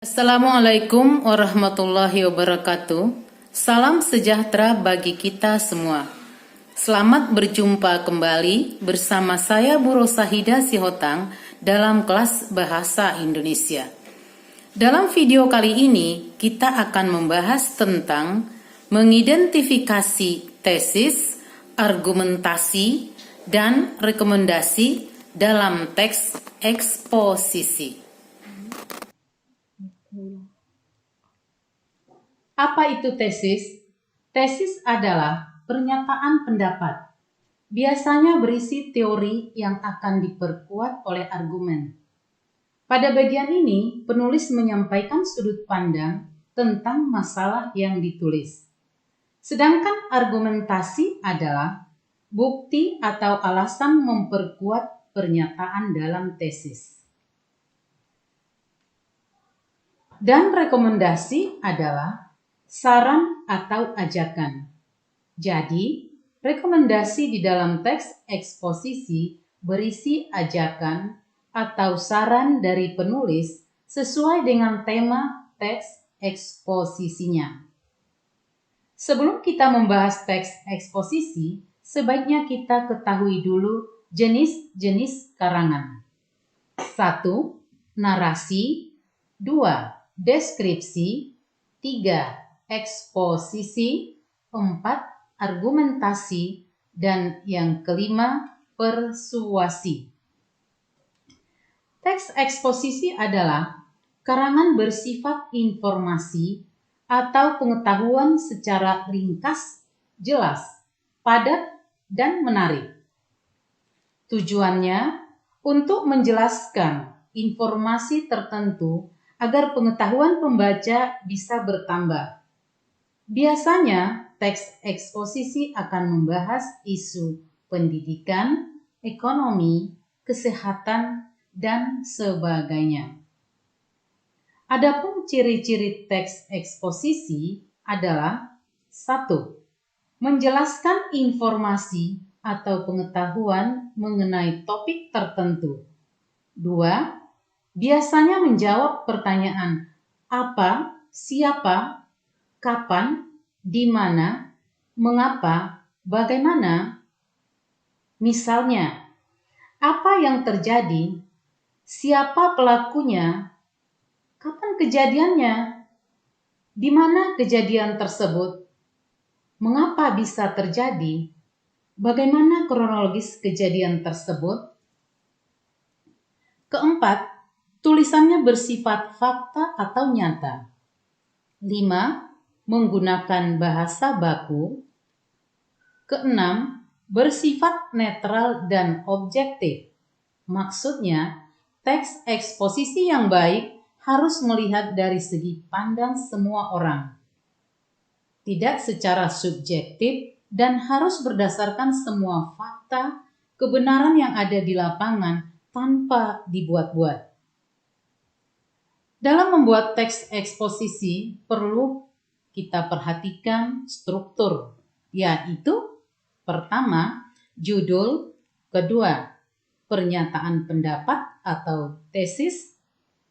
Assalamualaikum warahmatullahi wabarakatuh. Salam sejahtera bagi kita semua. Selamat berjumpa kembali bersama saya Bu Rosahida Sihotang dalam kelas Bahasa Indonesia. Dalam video kali ini kita akan membahas tentang mengidentifikasi tesis, argumentasi, dan rekomendasi dalam teks eksposisi. Apa itu tesis? Tesis adalah pernyataan pendapat. Biasanya berisi teori yang akan diperkuat oleh argumen. Pada bagian ini, penulis menyampaikan sudut pandang tentang masalah yang ditulis. Sedangkan argumentasi adalah bukti atau alasan memperkuat pernyataan dalam tesis. Dan rekomendasi adalah saran atau ajakan. Jadi, rekomendasi di dalam teks eksposisi berisi ajakan atau saran dari penulis sesuai dengan tema teks eksposisinya. Sebelum kita membahas teks eksposisi, sebaiknya kita ketahui dulu jenis-jenis karangan. 1. Narasi. 2. Deskripsi. 3. Eksposisi, 4. Argumentasi, dan yang kelima, persuasi. Teks eksposisi adalah karangan bersifat informasi atau pengetahuan secara ringkas, jelas, padat, dan menarik. Tujuannya untuk menjelaskan informasi tertentu agar pengetahuan pembaca bisa bertambah. Biasanya, teks eksposisi akan membahas isu pendidikan, ekonomi, kesehatan, dan sebagainya. Adapun ciri-ciri teks eksposisi adalah 1. Menjelaskan informasi atau pengetahuan mengenai topik tertentu. 2. Biasanya menjawab pertanyaan apa, siapa, kapan, di mana, mengapa, bagaimana. Misalnya, apa yang terjadi, siapa pelakunya, kapan kejadiannya, di mana kejadian tersebut, mengapa bisa terjadi, bagaimana kronologis kejadian tersebut. Keempat, tulisannya bersifat fakta atau nyata. 5. Menggunakan bahasa baku. Keenam, bersifat netral dan objektif. Maksudnya, teks eksposisi yang baik harus melihat dari segi pandang semua orang. Tidak secara subjektif dan harus berdasarkan semua fakta, kebenaran yang ada di lapangan tanpa dibuat-buat. Dalam membuat teks eksposisi perlu kita perhatikan struktur, yaitu pertama, judul, kedua, pernyataan pendapat atau tesis,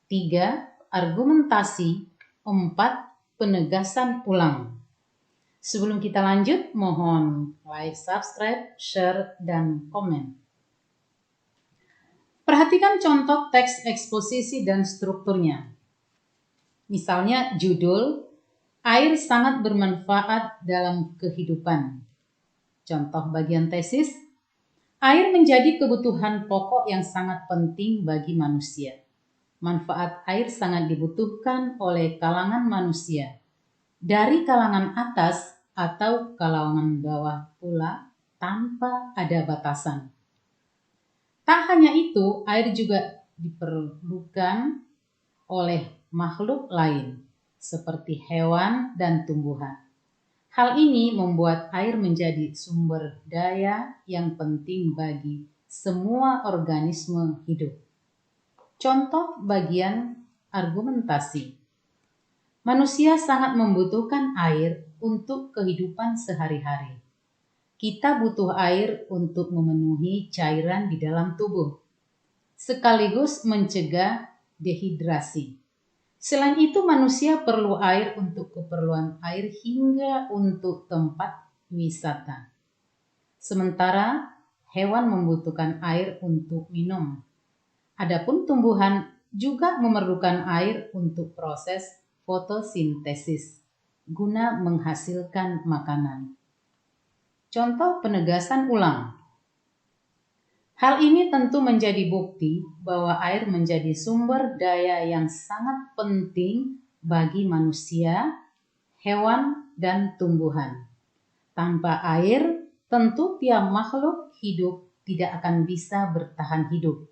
3. Argumentasi, 4. Penegasan ulang. Sebelum kita lanjut, mohon like, subscribe, share, dan komen. Perhatikan contoh teks eksposisi dan strukturnya. Misalnya judul, air sangat bermanfaat dalam kehidupan. Contoh bagian tesis, air menjadi kebutuhan pokok yang sangat penting bagi manusia. Manfaat air sangat dibutuhkan oleh kalangan manusia, dari kalangan atas atau kalangan bawah pula tanpa ada batasan. Tak hanya itu, air juga diperlukan oleh makhluk lain, seperti hewan dan tumbuhan. Hal ini membuat air menjadi sumber daya yang penting bagi semua organisme hidup. Contoh bagian argumentasi. Manusia sangat membutuhkan air untuk kehidupan sehari-hari. Kita butuh air untuk memenuhi cairan di dalam tubuh, sekaligus mencegah dehidrasi. Selain itu, manusia perlu air untuk keperluan air hingga untuk tempat wisata. Sementara hewan membutuhkan air untuk minum. Adapun tumbuhan juga memerlukan air untuk proses fotosintesis guna menghasilkan makanan. Contoh penegasan ulang. Hal ini tentu menjadi bukti bahwa air menjadi sumber daya yang sangat penting bagi manusia, hewan, dan tumbuhan. Tanpa air, tentu tiap makhluk hidup tidak akan bisa bertahan hidup.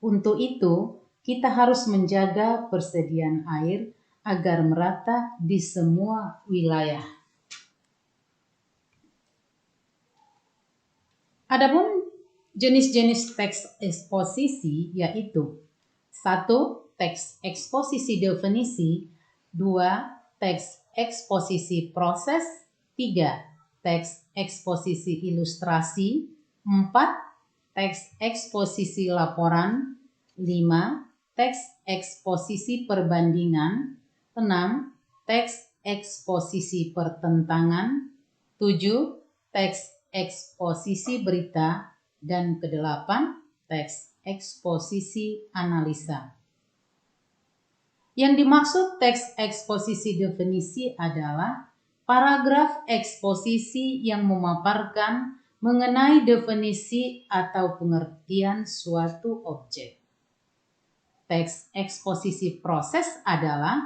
Untuk itu, kita harus menjaga persediaan air agar merata di semua wilayah. Adapun jenis-jenis teks eksposisi yaitu 1. Teks eksposisi definisi, 2. Teks eksposisi proses, 3. Teks eksposisi ilustrasi, 4. Teks eksposisi laporan, 5. Teks eksposisi perbandingan, 6. Teks eksposisi pertentangan, 7. Teks eksposisi berita, dan kedelapan, teks eksposisi analisa. Yang dimaksud teks eksposisi definisi adalah paragraf eksposisi yang memaparkan mengenai definisi atau pengertian suatu objek. Teks eksposisi proses adalah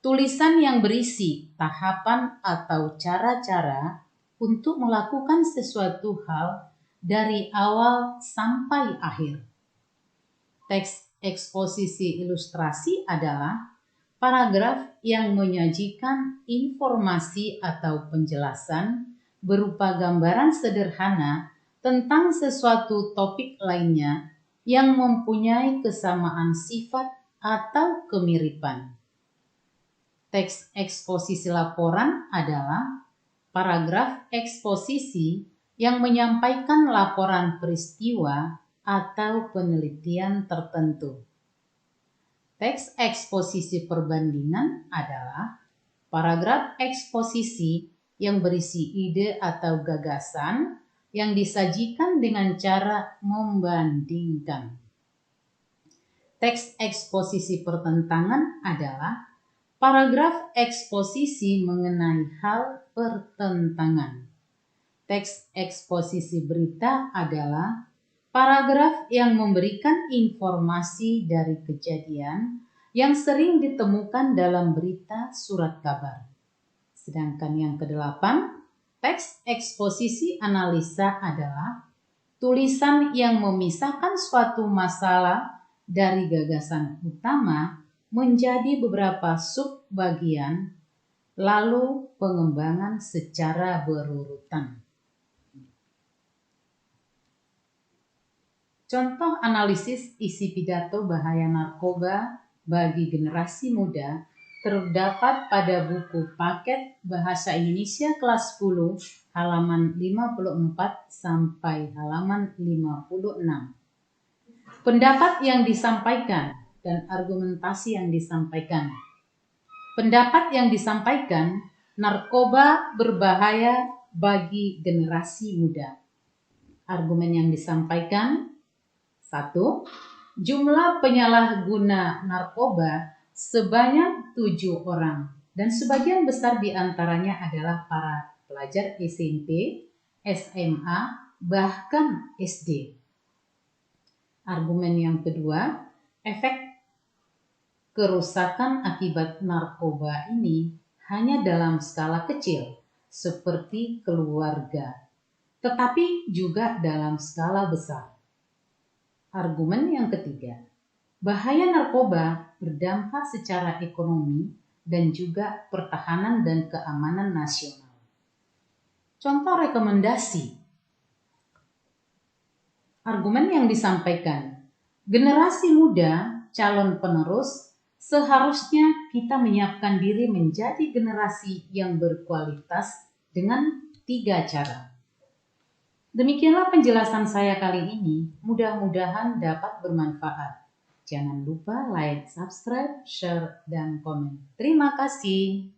tulisan yang berisi tahapan atau cara-cara untuk melakukan sesuatu hal dari awal sampai akhir. Teks eksposisi ilustrasi adalah paragraf yang menyajikan informasi atau penjelasan berupa gambaran sederhana tentang sesuatu topik lainnya yang mempunyai kesamaan sifat atau kemiripan. Teks eksposisi laporan adalah paragraf eksposisi yang menyampaikan laporan peristiwa atau penelitian tertentu. Teks eksposisi perbandingan adalah paragraf eksposisi yang berisi ide atau gagasan yang disajikan dengan cara membandingkan. Teks eksposisi pertentangan adalah paragraf eksposisi mengenai hal pertentangan. Teks eksposisi berita adalah paragraf yang memberikan informasi dari kejadian yang sering ditemukan dalam berita surat kabar. Sedangkan yang kedelapan, teks eksposisi analisa adalah tulisan yang memisahkan suatu masalah dari gagasan utama menjadi beberapa subbagian, lalu pengembangan secara berurutan. Contoh analisis isi pidato bahaya narkoba bagi generasi muda terdapat pada buku Paket Bahasa Indonesia kelas 10 halaman 54 sampai halaman 56. Pendapat yang disampaikan dan argumentasi yang disampaikan. Pendapat yang disampaikan, narkoba berbahaya bagi generasi muda. Argumen yang disampaikan, 1. Jumlah penyalahguna narkoba sebanyak 7 orang dan sebagian besar di antaranya adalah para pelajar SMP, SMA, bahkan SD. Argumen yang kedua, efek kerusakan akibat narkoba ini hanya dalam skala kecil seperti keluarga, tetapi juga dalam skala besar. Argumen yang ketiga, bahaya narkoba berdampak secara ekonomi dan juga pertahanan dan keamanan nasional. Contoh rekomendasi. Argumen yang disampaikan, generasi muda, calon penerus, seharusnya kita menyiapkan diri menjadi generasi yang berkualitas dengan 3 cara. Demikianlah penjelasan saya kali ini, mudah-mudahan dapat bermanfaat. Jangan lupa like, subscribe, share, dan komen. Terima kasih.